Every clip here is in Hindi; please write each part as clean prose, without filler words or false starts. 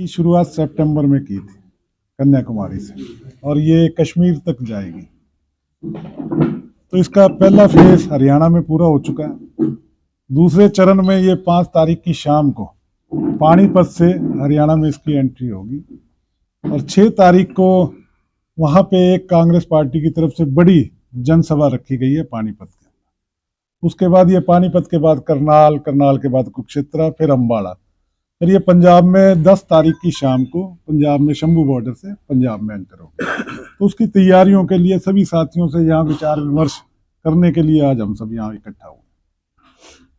की शुरुआत सितंबर में की थी कन्याकुमारी से और ये कश्मीर तक जाएगी। तो इसका पहला फेज हरियाणा में पूरा हो चुका है। दूसरे चरण में ये 5 तारीख की शाम को पानीपत से हरियाणा में इसकी एंट्री होगी और 6 तारीख को वहाँ पे एक कांग्रेस पार्टी की तरफ से बड़ी जनसभा रखी गई है पानीपत के। उसके बाद ये पानीपत के बाद करनाल, करनाल के बाद कुरुक्षेत्र, फिर अम्बाड़ा, फिर ये पंजाब में 10 तारीख की शाम को पंजाब में शंभू बॉर्डर से पंजाब में एंटर होगी। तो उसकी तैयारियों के लिए सभी साथियों से यहाँ विचार विमर्श करने के लिए आज हम सब यहाँ इकट्ठा हुए।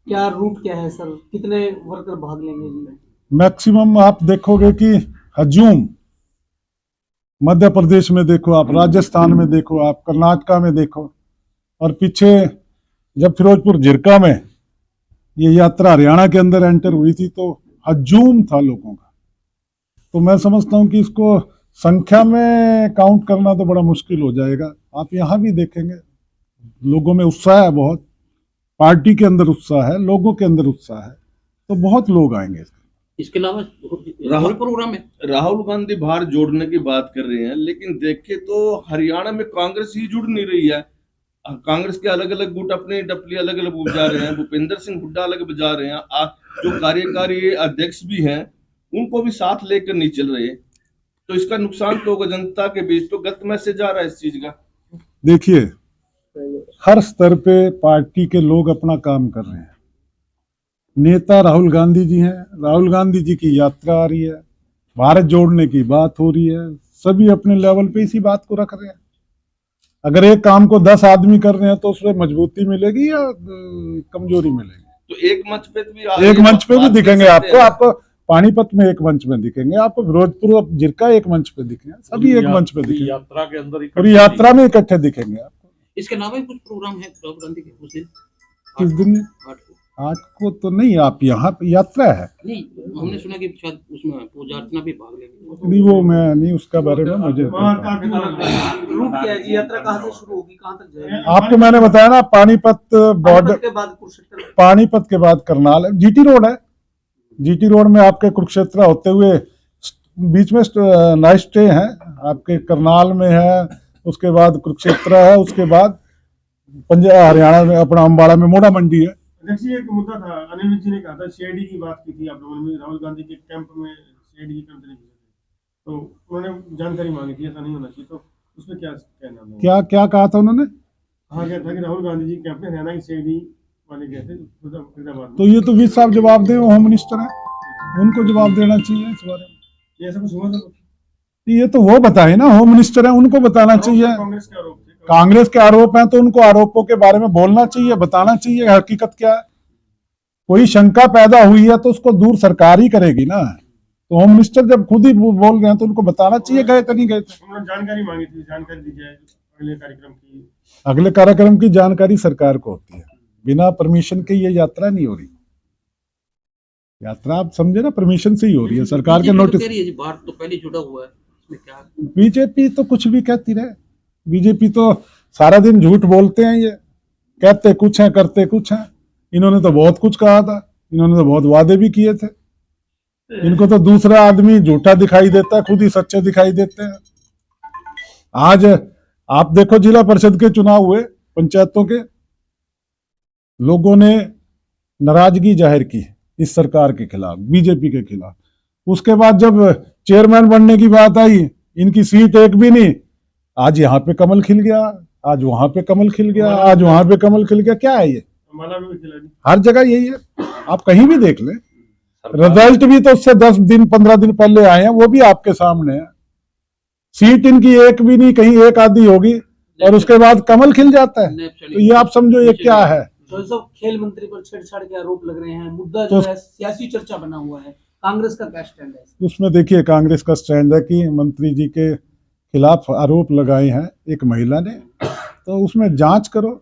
क्या रूट क्या है सर, कितने वर्कर भाग लेंगे जी? मैक्सिमम आप देखोगे कि हजूम मध्य प्रदेश में देखो, आप राजस्थान में देखो, आप कर्नाटका में देखो, और पीछे जब फिरोजपुर जिरका में ये यात्रा हरियाणा के अंदर एंटर हुई थी तो हजूम था लोगों का। तो मैं समझता हूँ कि इसको संख्या में काउंट करना तो बड़ा मुश्किल हो जाएगा। आप यहाँ भी देखेंगे लोगों में उत्साह है, बहुत पार्टी के अंदर उत्साह है, लोगों के अंदर उत्साह है, तो बहुत लोग आएंगे। इसके अलावा राहुल प्रोग्राम में राहुल गांधी बाहर जोड़ने की बात कर रहे हैं, लेकिन देखे तो हरियाणा में कांग्रेस ही जुड़ नहीं रही है। कांग्रेस के अलग अलग गुट अपनी डपली अलग अलग बजा रहे हैं, भूपेंद्र सिंह हुड्डा अलग बजा रहे हैं, जो कार्यकारी अध्यक्ष भी हैं उनको भी साथ लेकर नहीं चल रहे। तो इसका नुकसान तो होगा जनता के बीच, तो गलत मैसेज आ रहा है इस चीज का। देखिए, हर स्तर पे पार्टी के लोग अपना काम कर रहे हैं। नेता राहुल गांधी जी हैं, राहुल गांधी जी की यात्रा आ रही है, भारत जोड़ने की बात हो रही है, सभी अपने लेवल पे इसी बात को रख रहे हैं। अगर एक काम को 10 आदमी कर रहे हैं तो उसमें मजबूती मिलेगी या कमजोरी मिलेगी? तो एक मंच पे भी दिखेंगे आपको पानीपत में एक मंच में दिखेंगे, आपको फिरोजपुर जिरका एक मंच पे दिखेंगे, सभी एक मंच पे दिखेंगे, यात्रा के अंदर पूरी यात्रा में इकट्ठे दिखेंगे आपको। इसके अलावा कुछ प्रोग्राम है राहुल गांधी के उस दिन? किस दिन? 8 को तो नहीं, आप यहाँ पे यात्रा है नहीं, हमने सुना कि शायद उसमें पूजा अर्चना भी भाग लेंगे। नहीं, वो मैं नहीं उसका बारे में मुझे रूट क्या है जी? यात्रा कहाँ से शुरू होगी, कहाँ तक जाएगी? आपको मैंने बताया ना, पानीपत बॉर्डर के बाद कुरुक्षेत्र, पानीपत के बाद करनाल है, जीटी रोड है। जीटी रोड में आपके कुरुक्षेत्र होते हुए बीच में नाइट स्टे है, आपके करनाल में है, उसके बाद कुरुक्षेत्र है, उसके बाद पंजाब हरियाणा में अपना अम्बाड़ा में मोड़ा मंडी है। अध्यक्ष जी, एक मुद्दा था, अनिल जी ने कहा था सीआईडी की बात की थी आप लोगों ने, राहुल गांधी के कैंप में सीआईडी की कैंप नहीं, तो उन्होंने जानकारी मांगी थी, ऐसा नहीं होना चाहिए, तो उसमें क्या कहना है? क्या कहा था उन्होंने? कहा गया था कि राहुल गांधी जी कैंप में हरियाणा की सीआईडी वाले गए थे फरीदाबाद। तो ये तो विज साहब जवाब दें, वो होम मिनिस्टर है, उनको जवाब देना चाहिए इस बारे में। ऐसा कुछ हुआ था? ये तो वो बताए ना, होम मिनिस्टर है, उनको बताना चाहिए। कांग्रेस के आरोप हैं तो उनको आरोपों के बारे में बोलना चाहिए, बताना चाहिए हकीकत क्या है। कोई शंका पैदा हुई है तो उसको दूर सरकार ही करेगी ना। तो होम मिनिस्टर जब खुद ही बोल गए हैं तो उनको बताना चाहिए गए थे नहीं गए थे। उन्होंने जानकारी मांगी थी, जानकारी दी जाए अगले कार्यक्रम की। अगले कार्यक्रम की जानकारी सरकार को होती है, बिना परमिशन के ये यात्रा नहीं हो रही। यात्रा आप समझे ना, परमिशन से ही हो रही है, सरकार के नोटिस। तो पहले जुड़ा हुआ है। बीजेपी तो कुछ भी कहती रहे, बीजेपी तो सारा दिन झूठ बोलते हैं, ये कहते कुछ है करते कुछ है। इन्होंने तो बहुत कुछ कहा था, इन्होंने तो बहुत वादे भी किए थे। इनको तो दूसरा आदमी झूठा दिखाई देता है, खुद ही सच्चे दिखाई देते हैं। आज आप देखो, जिला परिषद के चुनाव हुए, पंचायतों के, लोगों ने नाराजगी जाहिर की इस सरकार के खिलाफ, बीजेपी के खिलाफ। उसके बाद जब चेयरमैन बनने की बात आई, इनकी सीट एक भी नहीं, आज यहाँ पे कमल खिल गया, आज वहां पे कमल खिल गया, आज वहां पे कमल खिल गया। क्या है ये? हर जगह यही है, आप कहीं भी देख लें। रिजल्ट भी तो उससे 10 दिन 15 दिन पहले आए हैं, वो भी आपके सामने है। सीट इनकी एक भी नहीं, कहीं एक आधी होगी और उसके बाद कमल खिल जाता है। तो ये आप समझो ये क्या है। तो खेल मंत्री पर छेड़छाड़ के आरोप लग रहे हैं, मुद्दा जो है सियासी चर्चा बना हुआ है, कांग्रेस का क्या स्टैंड है? उसमें देखिए, कांग्रेस का स्टैंड है कि मंत्री जी के खिलाफ आरोप लगाए हैं एक महिला ने, तो उसमें जांच करो।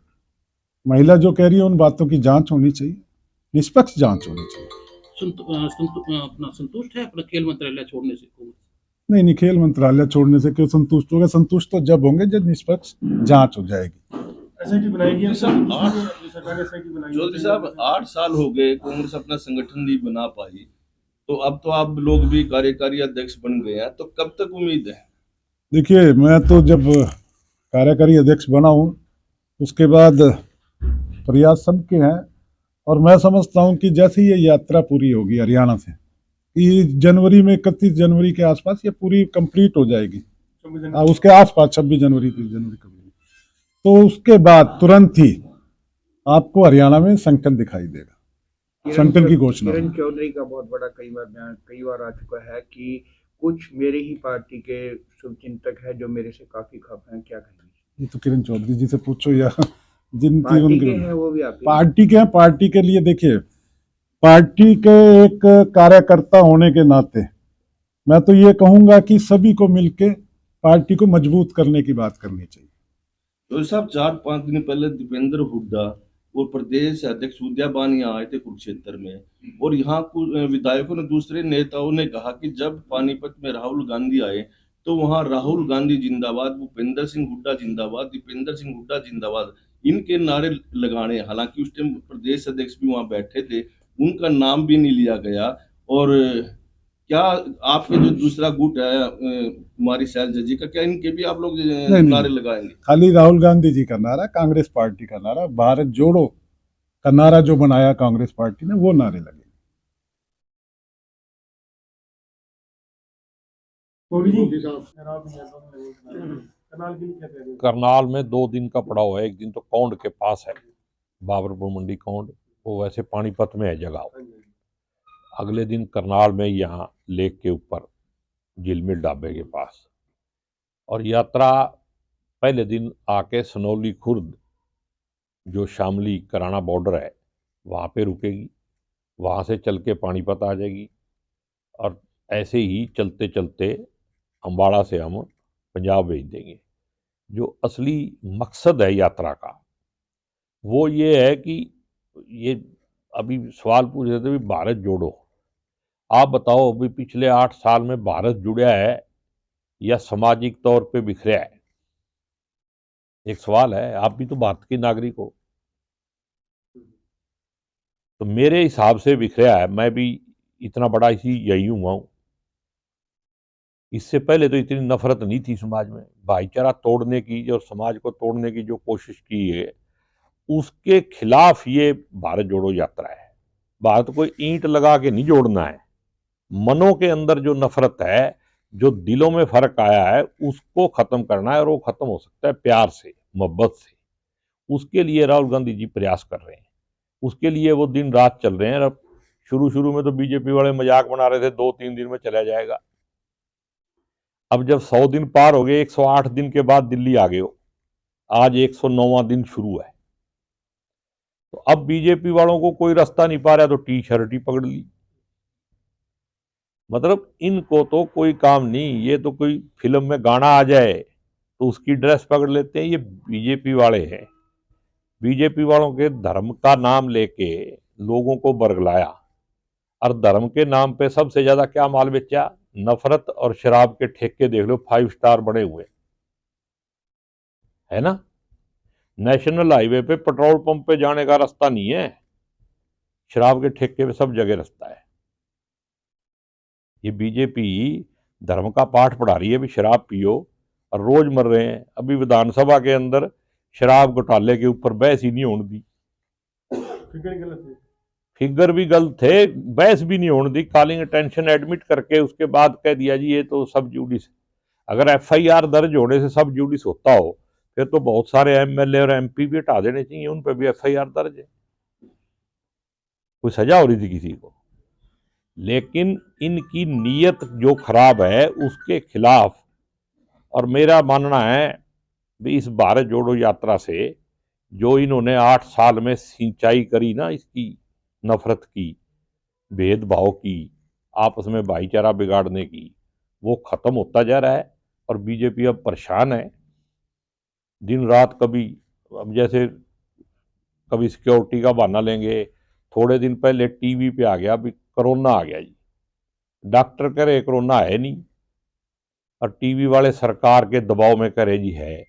महिला जो कह रही है उन बातों की जांच होनी चाहिए, निष्पक्ष जांच होनी चाहिए। अपना संतुष्ट है अपना खेल मंत्रालय छोड़ने से? नहीं, खेल मंत्रालय छोड़ने से क्यों संतुष्ट होगा? संतुष्ट तो जब होंगे जब निष्पक्ष जांच हो जाएगी। एसआईटी बनाएगी चौधरी साहब, 8 साल हो गए कांग्रेस अपना संगठन नहीं बना पाई, तो अब तो आप लोग भी कार्यकारी अध्यक्ष बन गए हैं, तो कब तक उम्मीद है? देखिए, मैं तो जब कार्यकारी अध्यक्ष बना हूँ उसके बाद प्रयास सबके हैं, और मैं समझता हूँ कि जैसे ये यात्रा पूरी होगी हरियाणा से, कि जनवरी में 31 जनवरी के आसपास ये पूरी कंप्लीट हो जाएगी। 26 जनवरी उसके आसपास 26 जनवरी 30 जनवरी कभी, तो उसके बाद तुरंत ही आपको हरियाणा में संकट दिखाई देगा, संकट की घोषणा किरण होगी। चौधरी का बहुत बड़ा कई बार बयान कई बार आ चुका है कि कुछ मेरे ही पार्टी के शुभचिंतक है जो मेरे से काफी खफ हैं, क्या कहेंगे? ये तो किरण चौधरी जी से पूछो, या जिनकी पार्टी के उनकी हैं वो भी आपके पार्टी के हैं। पार्टी के लिए देखिए, पार्टी के एक कार्यकर्ता होने के नाते मैं तो ये कहूंगा कि सभी को मिलके पार्टी को मजबूत करने की बात करनी चाहिए। तो साहब 4-5 दिन पहले दीपेंद्र हुड्डा और प्रदेश अध्यक्ष उदयबान यहाँ आए थे कुरुक्षेत्र में, और यहाँ कुछ विधायकों ने, दूसरे नेताओं ने कहा कि जब पानीपत में राहुल गांधी आए तो वहां राहुल गांधी जिंदाबाद, भूपेंद्र सिंह हुड्डा जिंदाबाद, दीपेंद्र सिंह हुड्डा जिंदाबाद, इनके नारे लगाने। हालांकि उस टाइम प्रदेश अध्यक्ष भी वहां बैठे थे, उनका नाम भी नहीं लिया गया। और क्या आपके जो दूसरा गुट है कुमारी शैलजा जी का, क्या इनके भी आप लोग नहीं। नारे लगाएंगे? खाली राहुल गांधी जी का नारा, कांग्रेस पार्टी का नारा, भारत जोड़ो का नारा जो बनाया कांग्रेस पार्टी ने, वो नारे लगे। कोहली जी शराब भी है, करनाल के लिए क्या कह रहे हैं? करनाल में 2 दिन का पड़ाव है। एक दिन तो कौंड के पास है, बाबरपुर मंडी कौंड, वो वैसे पानीपत में है जगह। अगले दिन करनाल में यहाँ लेक के ऊपर झिलमिल ढाबे के पास। और यात्रा पहले दिन आके सनौली खुर्द, जो शामली कराना बॉर्डर है, वहाँ पे रुकेगी। वहाँ से चल के पानीपत आ जाएगी, और ऐसे ही चलते चलते अम्बाड़ा से हम पंजाब भेज देंगे। जो असली मकसद है यात्रा का वो ये है कि ये अभी सवाल पूछ रहे थे, भारत जोड़ो। आप बताओ, अभी पिछले 8 साल में भारत जुड़ा है या सामाजिक तौर पे बिखरा है? एक सवाल है। आप भी तो भारत के नागरिक हो। तो मेरे हिसाब से बिखरा है। मैं भी इतना बड़ा इसी यही हुआ हूं। इससे पहले तो इतनी नफरत नहीं थी समाज में। भाईचारा तोड़ने की और समाज को तोड़ने की जो कोशिश की है, उसके खिलाफ ये भारत जोड़ो यात्रा है। भारत को ईंट लगा के नहीं जोड़ना है। मनों के अंदर जो नफरत है, जो दिलों में फर्क आया है, उसको खत्म करना है। और वो खत्म हो सकता है प्यार से, मोहब्बत से। उसके लिए राहुल गांधी जी प्रयास कर रहे हैं। उसके लिए वो दिन रात चल रहे हैं। अब शुरू में तो बीजेपी वाले मजाक बना रहे थे 2-3 दिन में चला जाएगा। अब जब 100 दिन पार हो गए, 108 दिन के बाद दिल्ली आ गए हो, आज 109वां दिन शुरू है। तो अब बीजेपी वालों को कोई रास्ता नहीं पा रहा, तो टी शर्ट ही पकड़ ली। मतलब इनको तो कोई काम नहीं। ये तो कोई फिल्म में गाना आ जाए तो उसकी ड्रेस पकड़ लेते हैं। ये बीजेपी वाले हैं। बीजेपी वालों के धर्म का नाम लेके लोगों को बरगलाया, और धर्म के नाम पे सबसे ज्यादा क्या माल बेचा? नफरत और शराब के ठेके देख लो, 5 स्टार बने हुए है ना। नेशनल हाईवे पे पेट्रोल पंप पे जाने का रास्ता नहीं है, शराब के ठेके पे सब जगह रास्ता है। ये बीजेपी धर्म का पाठ पढ़ा रही है, भी शराब पियो, और रोज मर रहे हैं। अभी विधानसभा के अंदर शराब घोटाले के ऊपर बहस ही नहीं होने दी। फिगर गलत है। फिगर भी गलत थे, बहस भी नहीं होने दी। कॉलिंग अटेंशन एडमिट करके उसके बाद कह दिया जी ये तो सब जुडिस। अगर एफआईआर दर्ज होने से सब जुडिस होता हो, फिर तो बहुत सारे एमएलए और एमपी भी हटा देने चाहिए। उन पर भी एफआईआर दर्ज है, कोई सजा हो रही थी किसी को। लेकिन इनकी नीयत जो खराब है उसके खिलाफ, और मेरा मानना है भी इस भारत जोड़ो यात्रा से जो इन्होंने 8 साल में सिंचाई करी ना, इसकी नफरत की, भेदभाव की, आपस में भाईचारा बिगाड़ने की, वो खत्म होता जा रहा है। और बीजेपी अब परेशान है। दिन रात कभी, अब जैसे कभी सिक्योरिटी का बहाना लेंगे। थोड़े दिन पहले टीवी पे आ गया भी कोरोना आ गया जी। डॉक्टर कह रहे कोरोना है नहीं, और टीवी वाले सरकार के दबाव में कह रहे जी है।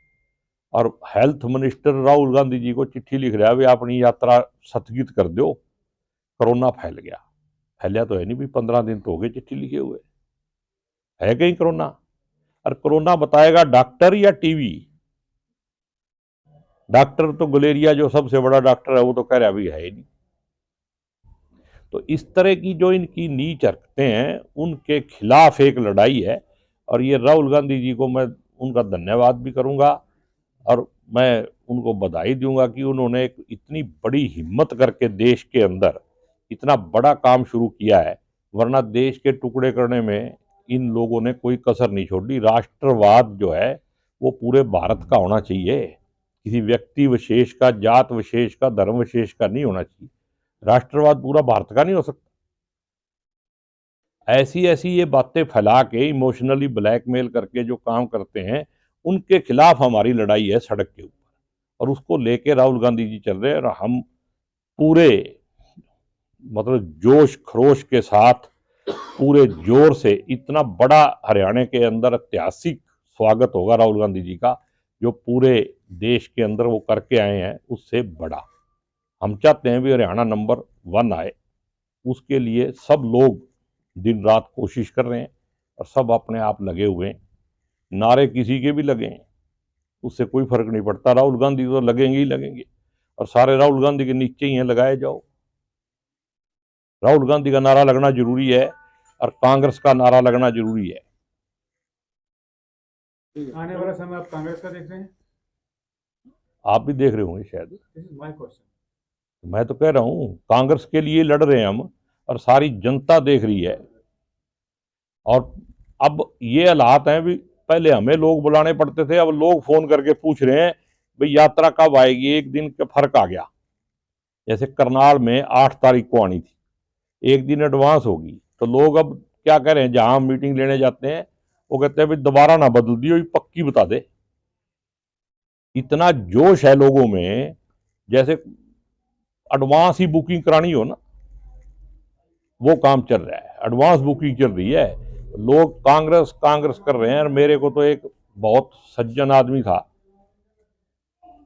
और हेल्थ मिनिस्टर राहुल गांधी जी को चिट्ठी लिख रहा है भी अपनी यात्रा स्थगित कर दो, कोरोना फैल गया। फैलिया तो है नहीं भी, 15 दिन तो हो गए चिट्ठी लिखे हुए, है कहीं कोरोना? और कोरोना बताएगा डॉक्टर या टीवी? डॉक्टर तो गुलेरिया जो सबसे बड़ा डॉक्टर है वो तो कह रहा भी है ही नहीं। तो इस तरह की जो इनकी नीच हरकतें हैं उनके खिलाफ एक लड़ाई है, और ये राहुल गांधी जी को मैं उनका धन्यवाद भी करूंगा और मैं उनको बधाई दूंगा कि उन्होंने एक इतनी बड़ी हिम्मत करके देश के अंदर इतना बड़ा काम शुरू किया है, वरना देश के टुकड़े करने में इन लोगों ने कोई कसर नहीं छोड़ी। राष्ट्रवाद जो है वो पूरे भारत का होना चाहिए, किसी व्यक्ति विशेष का, जात विशेष का, धर्म विशेष का नहीं होना चाहिए। राष्ट्रवाद पूरा भारत का नहीं हो सकता। ऐसी ऐसी ये बातें फैला के इमोशनली ब्लैकमेल करके जो काम करते हैं उनके खिलाफ हमारी लड़ाई है सड़क के ऊपर, और उसको लेके राहुल गांधी जी चल रहे हैं। और हम पूरे मतलब जोश खरोश के साथ पूरे जोर से, इतना बड़ा हरियाणा के अंदर ऐतिहासिक स्वागत होगा राहुल गांधी जी का जो पूरे देश के अंदर वो करके आए हैं, उससे बड़ा हम चाहते हैं भी हरियाणा नंबर 1 आए। उसके लिए सब लोग दिन रात कोशिश कर रहे हैं और सब अपने आप लगे हुए हैं। नारे किसी के भी लगे हैं उससे कोई फर्क नहीं पड़ता, राहुल गांधी तो लगेंगे ही लगेंगे, और सारे राहुल गांधी के नीचे ही हैं, लगाए जाओ। राहुल गांधी का नारा लगना जरूरी है और कांग्रेस का नारा लगना जरूरी है। आने वाला समय आप कांग्रेस का देख रहे हैं? आप भी देख रहे होंगे शायद। This is my question. मैं तो कह रहा हूं कांग्रेस के लिए लड़ रहे हैं हम, और सारी जनता देख रही है। और अब ये हालात हैं भी, पहले हमें लोग बुलाने पड़ते थे, अब लोग फोन करके पूछ रहे हैं भाई यात्रा कब आएगी। एक दिन का फर्क आ गया, जैसे करनाल में 8 तारीख को आनी थी, एक दिन एडवांस होगी। तो लोग अब क्या कह रहे हैं, जहां हम मीटिंग लेने जाते हैं वो कहते हैं भाई दोबारा ना बदल दियो, ये पक्की बता दे। इतना जोश है लोगों में, जैसे एडवांस ही बुकिंग करानी हो ना, वो काम चल रहा है, एडवांस बुकिंग चल रही है। लोग कांग्रेस कांग्रेस कर रहे हैं। और मेरे को तो एक बहुत सज्जन आदमी था,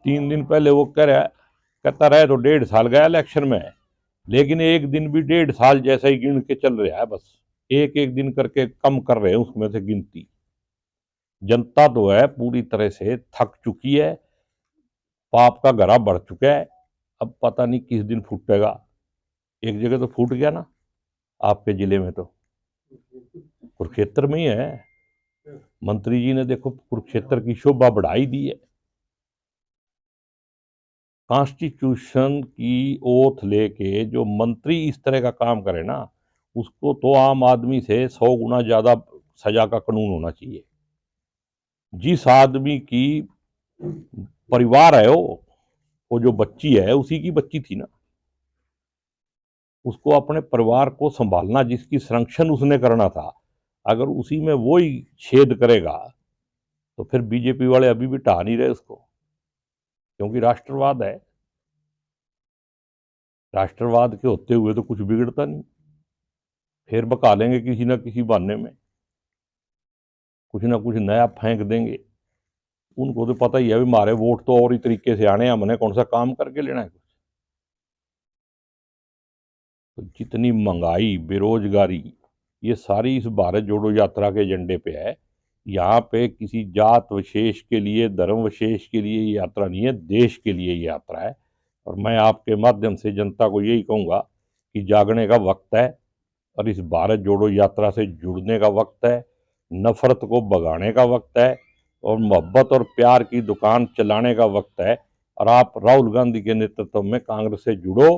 3 दिन पहले वो कहता रहे तो 1.5 साल गया इलेक्शन में, लेकिन एक दिन भी 1.5 साल जैसा ही गिन के चल रहा है। बस एक एक दिन करके कम कर रहे हैं उसमें से गिनती। जनता तो है पूरी तरह से थक चुकी है, पाप का घड़ा बढ़ चुका है। अब पता नहीं किस दिन फूटेगा। एक जगह तो फूट गया ना आपके जिले में, तो कुरुक्षेत्र में ही है। मंत्री जी ने देखो कुरुक्षेत्र की शोभा बढ़ाई दी है। कॉन्स्टिट्यूशन की ओथ लेके जो मंत्री इस तरह का काम करे ना, उसको तो आम आदमी से 100 गुना ज्यादा सजा का कानून होना चाहिए। जिस आदमी की परिवार है वो जो बच्ची है उसी की बच्ची थी ना, उसको अपने परिवार को संभालना, जिसकी संरक्षण उसने करना था, अगर उसी में वो ही छेद करेगा तो फिर बीजेपी वाले अभी भी ढा नहीं रहे उसको, क्योंकि राष्ट्रवाद है। राष्ट्रवाद के होते हुए तो कुछ बिगड़ता नहीं, फिर बका लेंगे किसी ना किसी बहाने में, कुछ ना कुछ नया फेंक देंगे। उनको तो पता ही है भी हमारे वोट तो और ही तरीके से आने, हमने कौन सा काम करके लेना है कुछ। तो जितनी महंगाई, बेरोजगारी, ये सारी इस भारत जोड़ो यात्रा के एजेंडे पे है। यहाँ पे किसी जात विशेष के लिए, धर्म विशेष के लिए ये यात्रा नहीं है, देश के लिए ये यात्रा है। और मैं आपके माध्यम से जनता को यही कहूँगा कि जागने का वक्त है और इस भारत जोड़ो यात्रा से जुड़ने का वक्त है, नफरत को भगाने का वक्त है और मोहब्बत और प्यार की दुकान चलाने का वक्त है। और आप राहुल गांधी के नेतृत्व में कांग्रेस से जुड़ो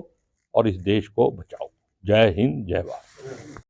और इस देश को बचाओ। जय हिंद, जय भारत।